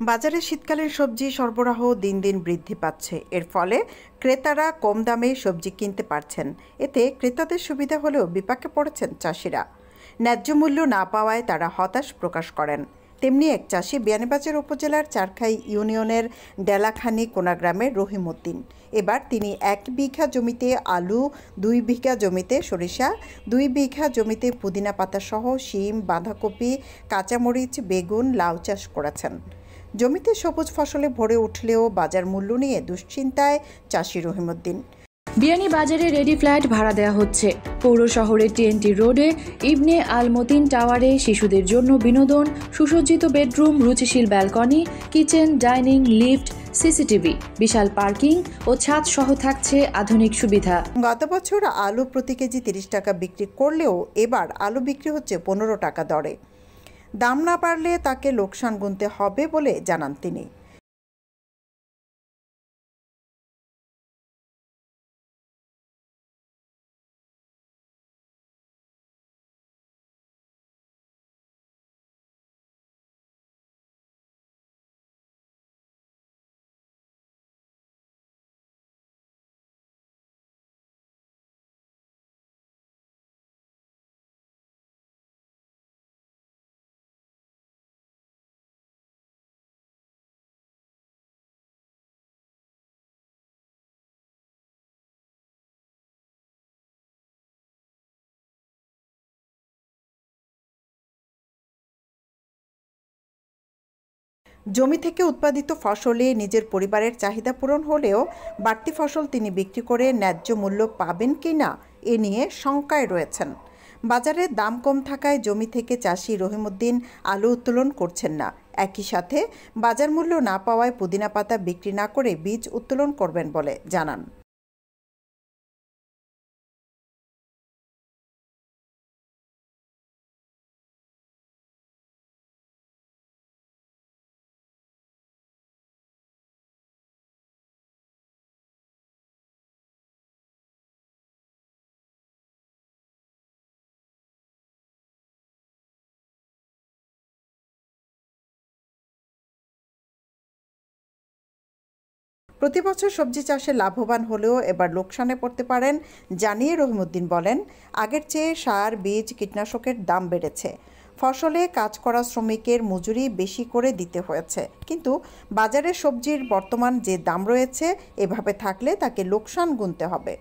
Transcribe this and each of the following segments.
বাজারে শীতকালীন সবজি সরবরাহ দিন দিন বৃদ্ধি পাচ্ছে। এর ফলে ক্রেতারা কম দামে সবজি কিনতে পারছেন। এতে ক্রেতাদের সুবিধা হলেও বিপাকে পড়েছেন চাষিরা। ন্যায্য মূল্য না পাওয়ায় তারা হতাশ প্রকাশ করেন। তেমনি এক চাষি বিয়ানীবাজার উপজেলার চারখাই ইউনিয়নের ডেলাখানি কোনা গ্রামের রহিম উদ্দিন। এবার তিনি 1 বিঘা জমিতে আলু, 2 বিঘা জমিতে সরিষা, 2 বিঘা জমিতে পুদিনা পাতা সহ শিম, বাঁধাকপি, কাঁচামরিচ, বেগুন, লাউ চাষ করেছেন। জমিতে সবুজ ফসলে ভরে উঠলেও বাজার মূল্য নিয়ে দুশ্চিন্তায় চাষি রহিম উদ্দিন। বিয়ানীবাজারে রেডি ফ্ল্যাট ভাড়া দেওয়া হচ্ছে। পৌর শহরের TNT রোডে ইবনে আল মতিন টাওয়ারে শিশুদের জন্য বিনোদন, সুসজ্জিত বেডরুম, রুচিশীল balcony, kitchen, dining, lift, CCTV, বিশাল পার্কিং ও ছাদ সহ থাকছে আধুনিক সুবিধা। গত বছর আলু প্রতি কেজি 30 টাকা বিক্রি করলেও এবার আলু বিক্রি হচ্ছে 15 টাকা দরে। দাম না বাড়লে তাকে লোকসান গুনতে হবে বলে জানান তিনি। জমি থেকে উৎপাদিত ফসলে নিজের পরিবারের চাহিদা পূরণ হলেও বাড়তি ফসল তিনি বিক্রি করে ন্যায্য মূল্য পাবেন কিনা এ নিয়ে শঙ্কায় রয়েছেন। বাজারে দাম কম থাকায় জমি থেকে চাষি রহিম উদ্দিন আলু উত্তোলন করছেন না। একই সাথে বাজার মূল্য না পাওয়ায় পুদিনা পাতা বিক্রি না করে বীজ উত্তোলন করবেন বলে জানান। প্রতি বছর সবজি চাষে লাভবান হলেও এবার লোকসানে পড়তে পারেন জানিয়ে রহিম উদ্দিন বলেন, আগের চেয়ে সার, বীজ, কীটনাশকের দাম বেড়েছে। ফসলে কাজ করা শ্রমিকের মজুরি বেশি করে দিতে হয়েছে। কিন্তু বাজারে সবজির বর্তমান যে দাম রয়েছে, এভাবে থাকলে তাকে লোকসান গুনতে হবে।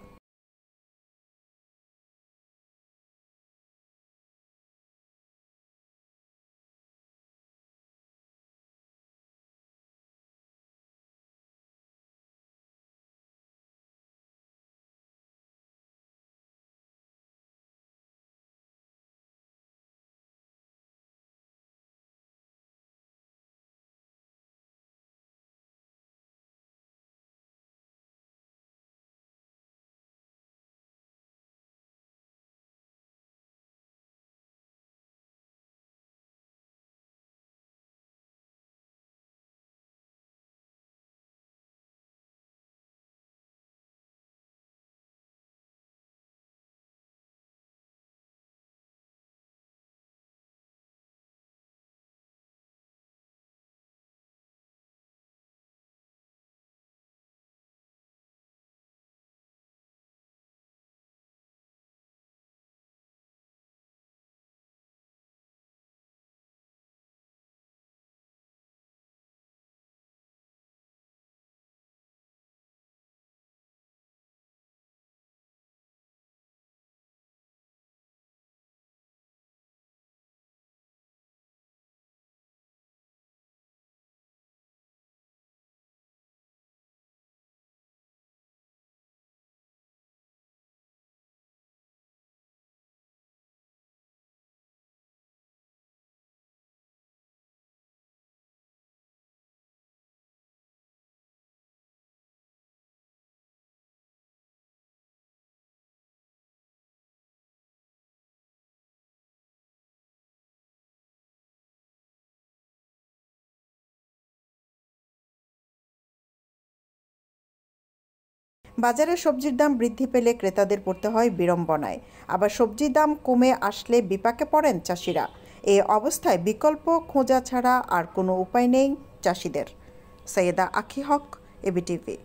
বাজারে সবজির দাম বৃদ্ধি পেলে ক্রেতাদের পড়তে হয় বিড়ম্বনায়। আবার সবজির দাম কমে আসলে বিপাকে পড়েন চাষিরা। এই অবস্থায় বিকল্প খোঁজা ছাড়া আর কোনো উপায় নেই চাষিদের। সৈয়দা আখি হক, এবিটিভি।